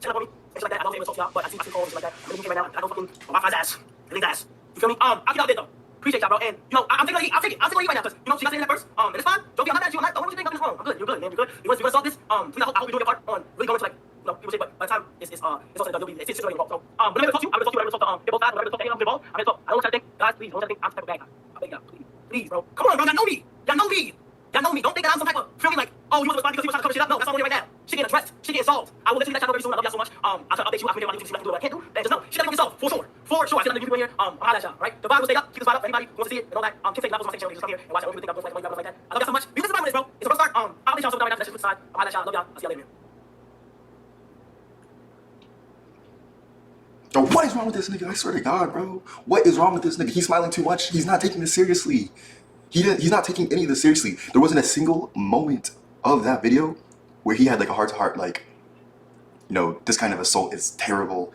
check up on me. Things like that. I don't say able to talk to y'all, but I see calls and shit like that. I'm gonna get right now. I don't fucking my friend's ass. Elite's ass. You feel me? I'll get out there though. Appreciate y'all, bro. And you know, I'm taking a heat right now because you know she got in that first. And it's fine. Don't be, I'm not mad at you. I'm not. Don't know what you think. Nothing's wrong. I'm good. You're good, man. You're good. You want to solve this? Please, I hope you're doing your part on really going to like, you know, people say, but by the time it's all said and done, you'll be it's situated involved. So, but let me talk to you. I'm gonna talk to you. I'm gonna talk to both sides. I'm gonna talk to anyone involved. I'm gonna talk. I don't want to think, guys. Please, don't think I'm the type of bad guy. I beg y'all, please, bro. Come on, bro. Y'all know me. Y'all know me. Y'all know me. Don't think that I'm some type of feel me like, oh, you want to respond because you were trying to cover shit up. No, that's not on right now. She getting addressed. She getting solved. I will literally let y'all know very soon. I love y'all so much. I'll try to update you after my YouTube, see what I can do, what I can't do. And just know, she got to get solved for sure. For sure. I see another people in here. I'm high at y'all, right? The vibe will stay up. Keep the vibe up. Anybody who wants to see it and all that. Keep taking apples on my channel. Just come here and watch it. I don't even think I'm doing like that. I love y'all so much. We listen to my minutes, bro. It's a rough start. I'll update y'all sometime right now. That's just put aside. I'm high at y'all. I love y'all. I'll see y'all later, man. Yo, what is wrong with this nigga? I swear to God, bro. What is wrong with this nigga? He's smiling too much. He's not taking this seriously. He's not taking any of this seriously. There wasn't a single moment of that video where he had like a heart-to-heart, like, you know, this kind of assault is terrible.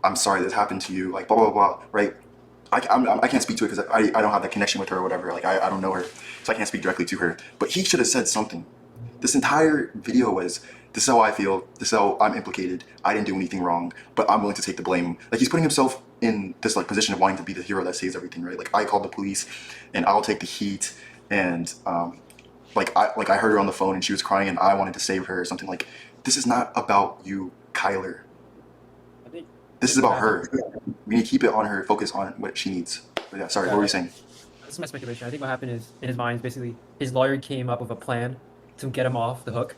I'm sorry this happened to you. Like, blah, blah, blah, right? I can't speak to it because I don't have that connection with her or whatever. Like, I don't know her, so I can't speak directly to her. But he should have said something. This entire video was, this is how I feel, this is how I'm implicated, I didn't do anything wrong, but I'm willing to take the blame. Like, he's putting himself in this like position of wanting to be the hero that saves everything, right? Like, I called the police and I'll take the heat, and like I heard her on the phone and she was crying and I wanted to save her or something. Like, this is not about you, Kyler. I think This is about her. We need to keep it on her, focus on what she needs. But yeah, sorry, what were you saying? this is my speculation. I think what happened is in his mind, basically, his lawyer came up with a plan to get him off the hook.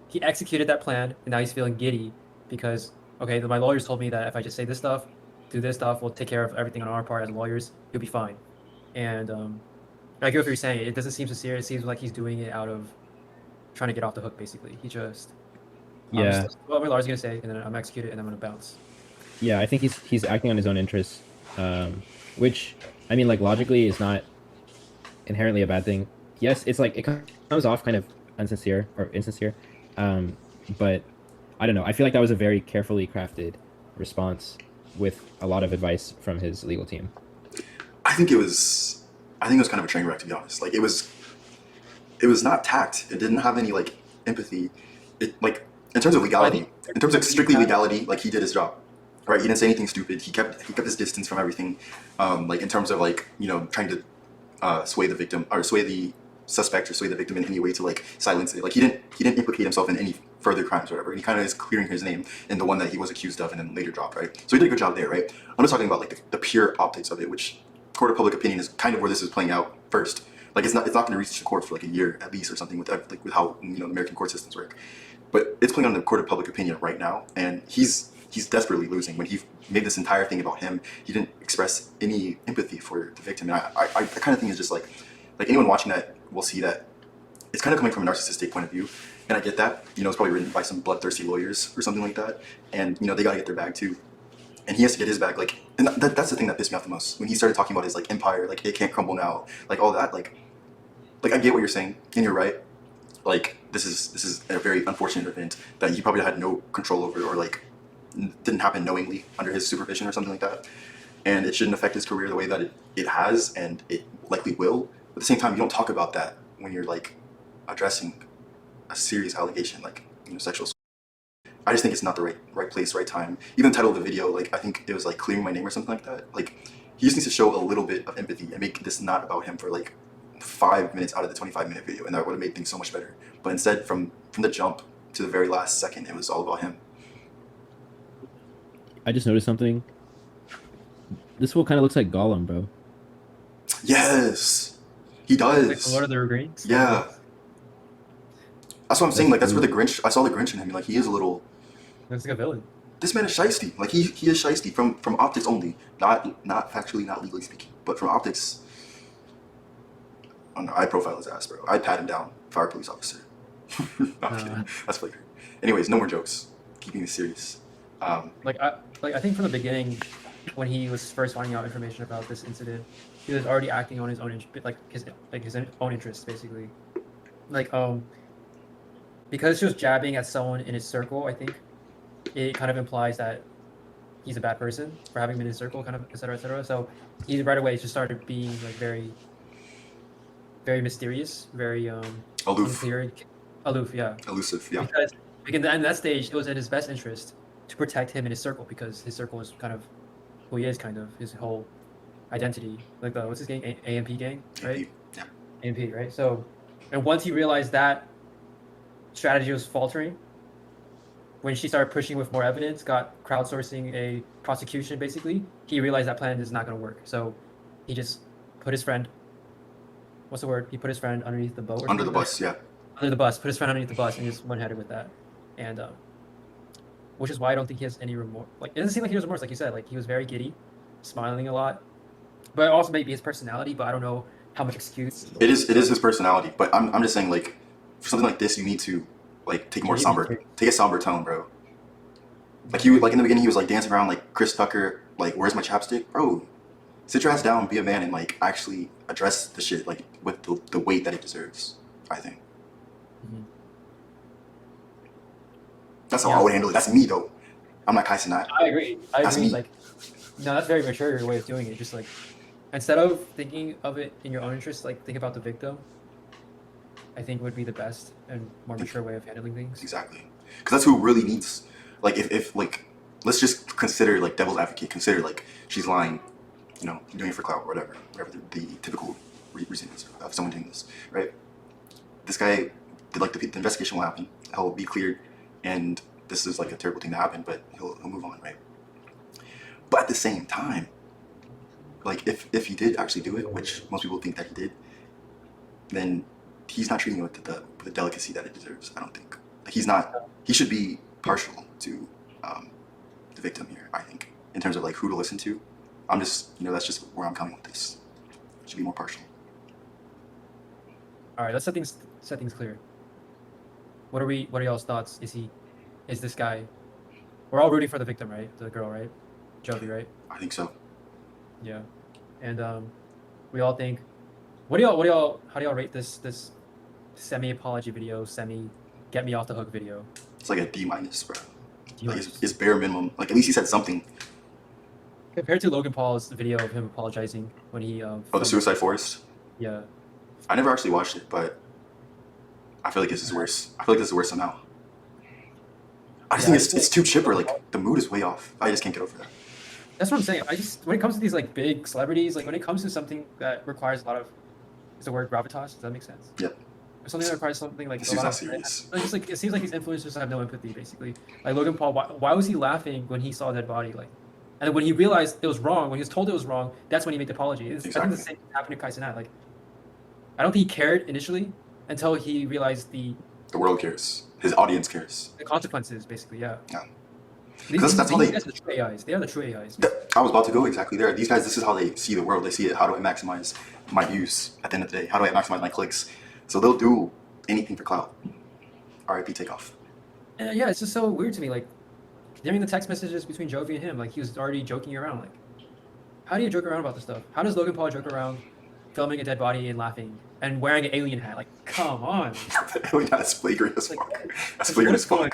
He executed that plan, and now he's feeling giddy because, okay, my lawyers told me that if I just say this stuff, do this stuff, we'll take care of everything on our part as lawyers, he'll be fine. And I get what you're saying. It doesn't seem sincere. It seems like he's doing it out of trying to get off the hook, basically. He just, Yeah. what my lawyer's gonna say, and then I'm execute it, and I'm gonna bounce. Yeah, I think he's acting on his own interests, which I mean, like logically, is not inherently a bad thing. Yes, it's like it comes off kind of insincere, but I don't know. I feel like that was a very carefully crafted response with a lot of advice from his legal team. I think it was kind of a train wreck, to be honest. Like, it was not tact. It didn't have any like empathy. It, like, in terms of legality, in terms of strictly legality, like, he did his job, right? He didn't say anything stupid. He kept his distance from everything. Like, in terms of like, you know, trying to sway the victim or sway the suspect or sway the victim in any way to like silence it. Like, he didn't implicate himself in any further crimes or whatever. And he kind of is clearing his name in the one that he was accused of and then later dropped, right? So he did a good job there, right? I'm just talking about like the pure optics of it, which court of public opinion is kind of where this is playing out first. Like, it's not going to reach the court for like a year at least or something with how, you know, the American court systems work. But it's playing on the court of public opinion right now, and he's desperately losing. When he made this entire thing about him, he didn't express any empathy for the victim. And I kind of think it's just like anyone watching that will see that it's kind of coming from a narcissistic point of view. And I get that, you know, it's probably written by some bloodthirsty lawyers or something like that. And, you know, they got to get their bag too. And he has to get his bag, like, and that's the thing that pissed me off the most. When he started talking about his, like, empire, like, it can't crumble now, like, all that, like I get what you're saying, and you're right. Like, this is a very unfortunate event that he probably had no control over, or, like, didn't happen knowingly under his supervision or something like that. And it shouldn't affect his career the way that it has, and it likely will. But at the same time, you don't talk about that when you're, like, addressing a serious allegation, like, you know, sexual assault. I just think it's not the right place, right time. Even the title of the video, like, I think it was like clearing my name or something like that. Like, he just needs to show a little bit of empathy and make this not about him for like 5 minutes out of the 25-minute video, and that would have made things so much better. But instead, from the jump to the very last second, it was all about him. I just noticed something. This fool kind of looks like Gollum, bro. Yes, he does. Like Lord of the Rings. Yeah. That's what I'm saying. Like, that's where the Grinch. I saw the Grinch in him. Like, he is a little. Looks like a villain. This man is shiesty. Like, he is shiesty from optics only, not factually, not legally speaking, but from optics. I don't know, I'd profile his ass, bro. I'd pat him down. Fire police officer. No, I'm kidding. That's flagrant. Anyways, no more jokes. Keeping this serious. I think from the beginning, when he was first finding out information about this incident, he was already acting on his own his own interests, basically. Because she was jabbing at someone in his circle, I think it kind of implies that he's a bad person for having been in his circle, kind of, et cetera, et cetera. So he right away just started being like very, very mysterious, very Aloof. unclear, aloof, yeah. Elusive, yeah. Because in that stage, it was in his best interest to protect him in his circle, because his circle is kind of who he is, kind of his whole identity, like the what's his gang, AMP gang, right? Yeah. AMP, right? So, and once he realized that strategy was faltering, when she started pushing with more evidence, got crowdsourcing a prosecution, basically, he realized that plan is not going to work. So, he just put his friend. What's the word? He put his friend underneath the boat. Or Under the something like bus, that. yeah. Under the bus. Put his friend underneath the bus and just went headed with that, and which is why I don't think he has any remorse. Like, it doesn't seem like he has remorse, like you said. Like, he was very giddy, smiling a lot, but also maybe his personality. But I don't know how much excuse. It is his personality, but I'm just saying, like, for something like this, you need to like take more take a somber tone, bro. Like in the beginning, he was like dancing around like Chris Tucker, like, where's my chapstick, bro? Sit your ass down, be a man, and like actually address the shit like with the weight that it deserves. I think that's how I would handle it. That's me though. I'm not Kai Cenat. I agree. That's me. Like, no, that's very mature your way of doing it. Just like, instead of thinking of it in your own interest, like think about the victim. I think would be the best and more mature way of handling things. Exactly, because that's who really needs. Like, if like, let's just consider like devil's advocate. Consider like she's lying, you know, doing it for clout or whatever the typical reason is of someone doing this, right? This guy, the investigation will happen. He'll be cleared, and this is like a terrible thing to happen, but he'll move on, right? But at the same time, like if he did actually do it, which most people think that he did, then he's not treating it with the delicacy that it deserves. I don't think. Like, he's not. He should be partial to the victim here. I think in terms of like who to listen to. I'm just, you know, that's just where I'm coming with this. It should be more partial. All right, let's set things clear. What are y'all's thoughts? Is this guy? We're all rooting for the victim, right? The girl, right? Jovi, right? I think so. Yeah, and we all think. How do y'all rate this semi apology video, semi get me off the hook video? It's like a D-, bro. D-. Like it's bare minimum. Like, at least he said something. Compared to Logan Paul's video of him apologizing when he Oh, the Suicide Forest. Yeah. I never actually watched it, but I feel like this is worse. I feel like this is worse somehow. I just think it's too chipper. Like, the mood is way off. I just can't get over that. That's what I'm saying. When it comes to these like big celebrities, like when it comes to something that requires a lot of, is the word gravitas? Does that make sense? Yep. Something that requires something like This a is lot not of, serious. like, just like it seems like these influencers have no empathy, basically. Like Logan Paul, why was he laughing when he saw a dead body? Like, and then when he realized it was wrong, when he was told it was wrong, that's when he made the apology. I think the same thing happened to Kai Cenat. Like, I don't think he cared initially until he realized the world cares. His audience cares. The consequences, basically. Yeah. Yeah. These That's how guys are the true AIs. They are the true AIs. I was about to go exactly there. These guys, this is how they see the world. They see it. How do I maximize my views at the end of the day? How do I maximize my clicks? So they'll do anything for clout. R.I.P. Takeoff. And yeah, it's just so weird to me. Like, hearing the text messages between Jovi and him, like he was already joking around. Like, how do you joke around about this stuff? How does Logan Paul joke around filming a dead body and laughing and wearing an alien hat? Like, come on. That's flagrant as fuck. That's flagrant as fuck.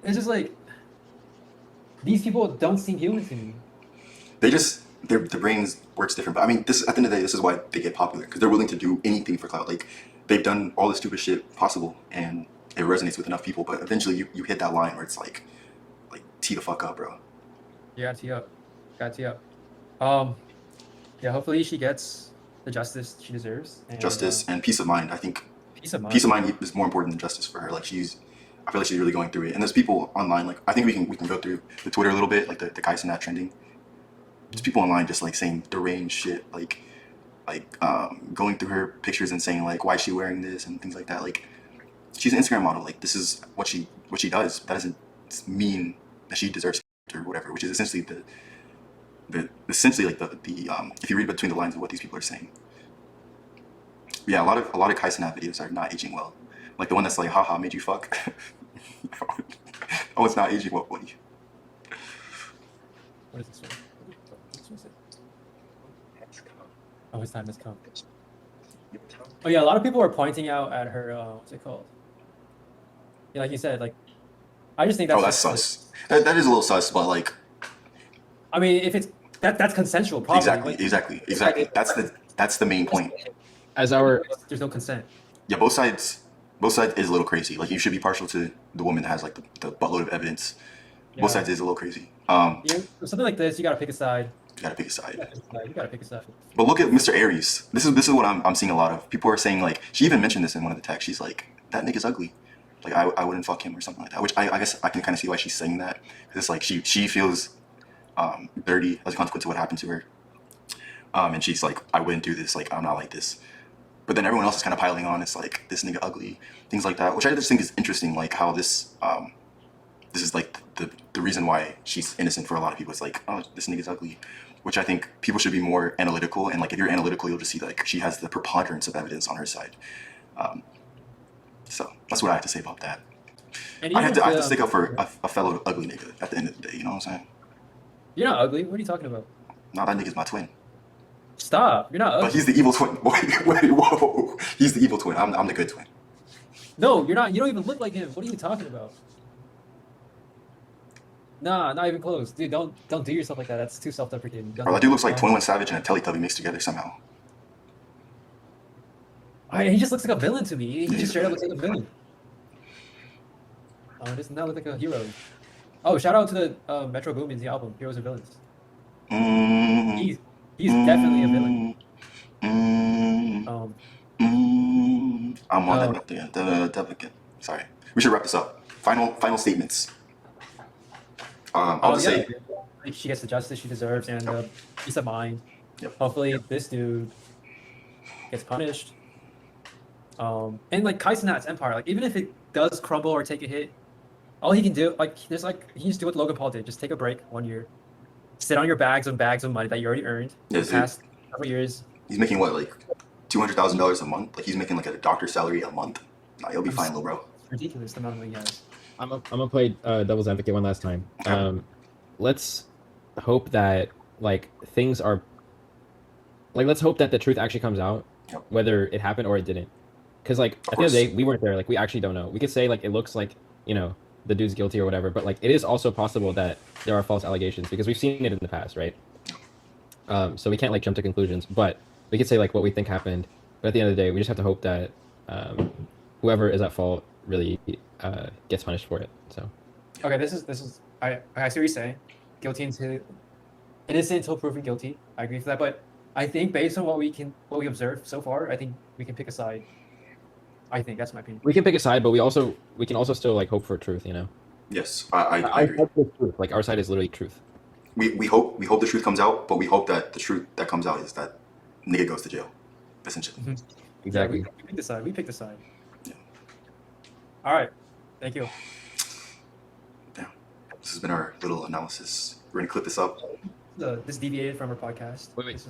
It's just like, these people don't seem human to me. They just, their brains works different. But I mean, this, at the end of the day, this is why they get popular, because they're willing to do anything for clout. Like, they've done all the stupid shit possible, and it resonates with enough people. But eventually, you hit that line where it's like tee the fuck up, bro. You gotta tee up. Gotta tee up. Yeah, hopefully she gets the justice she deserves. And, justice and peace of mind. I think peace of mind. Peace of mind is more important than justice for her. Like, I feel like she's really going through it. And there's people online, like, I think we can go through the Twitter a little bit, like the Kai Cenat trending. There's people online just like saying deranged shit, like going through her pictures and saying like, why is she wearing this and things like that. Like, she's an Instagram model. Like, this is what she does. That doesn't mean that she deserves it or whatever. Which is essentially essentially if you read between the lines of what these people are saying. Yeah, a lot of Kai Cenat videos are not aging well. Like the one that's like, haha, made you fuck. Oh, it's not aging well, buddy. What is this one? Oh, his time has come. Oh yeah, a lot of people are pointing out at her, what's it called? Yeah, like you said, like, I just think that's... Oh, that's sus. That is a little sus, but like... I mean, if it's... That's consensual, probably. Exactly. That's the main point. As our... There's no consent. Yeah, both sides is a little crazy. Like, you should be partial to the woman that has like the buttload of evidence. Yeah. Both sides is a little crazy. Yeah, something like this, you gotta pick a side. You gotta pick a side. You gotta pick a side. But look at Mr. Aries. This is what I'm seeing a lot of. People are saying like she even mentioned this in one of the texts. She's like, that nigga's ugly. Like I wouldn't fuck him or something like that. Which I guess I can kind of see why she's saying that. Because it's like she feels dirty as a consequence of what happened to her. And she's like, I wouldn't do this. Like I'm not like this. But then everyone else is kind of piling on. It's like this nigga ugly, things like that. Which I just think is interesting. Like how this is like the reason why she's innocent for a lot of people. It's like, oh, this nigga's ugly. Which I think people should be more analytical, and like if you're analytical, you'll just see like she has the preponderance of evidence on her side. So that's what I have to say about that. And I have even to stick up for a fellow ugly nigga at the end of the day. You know what I'm saying? You're not ugly. What are you talking about? No, that nigga's my twin. Stop. You're not ugly. But he's the evil twin. Wait, whoa. He's the evil twin. I'm the good twin. No, you're not. You don't even look like him. What are you talking about? Nah, not even close, dude. Don't do yourself like that. That's too self-deprecating. Bro, that dude looks like 21 Savage and a Teletubby mixed together somehow. He just looks like a villain to me. He just straight up looks like a villain. Does not look like a hero. Oh, shout out to the Metro Boomin's album, Heroes and Villains. He's definitely a villain. I'm on that. Yeah, the sorry. We should wrap this up. Final statements. I'll just say, like, she gets the justice she deserves and the peace of mind. Yep. Hopefully, this dude gets punished. And like Kai Cenat's empire, like even if it does crumble or take a hit, all he can do, like he can just do what Logan Paul did, just take a break 1 year, sit on your bags of money that you already earned in the past couple years. He's making what, like $200,000 a month? Like he's making like a doctor's salary a month. Nah, you'll be fine, little bro. It's ridiculous the amount of money he has. I'm gonna play devil's advocate one last time. Let's hope that like things are like let's hope that the truth actually comes out, whether it happened or it didn't. Because like at the end of the day, we weren't there. Like we actually don't know. We could say like it looks like the dude's guilty or whatever, but like it is also possible that there are false allegations because we've seen it in the past, right? So we can't like jump to conclusions, but we could say like what we think happened. But at the end of the day, we just have to hope that whoever is at fault really gets punished for it. So Okay, this is I see what you're saying. Guilty until innocent until proven guilty. I agree with that, but I think based on what we observed so far, I think we can pick a side. I think that's my opinion. we can pick a side, but we can also still like hope for truth. Yes, I agree. hope for truth. Like our side is literally truth. We hope the truth comes out, but we hope that the truth that comes out is that nigga goes to jail, essentially. Exactly. Yeah, we pick the side. We pick the side. Yeah. All right. Thank you. Yeah. This has been our little analysis. We're gonna clip this up. This deviated from our podcast. Wait.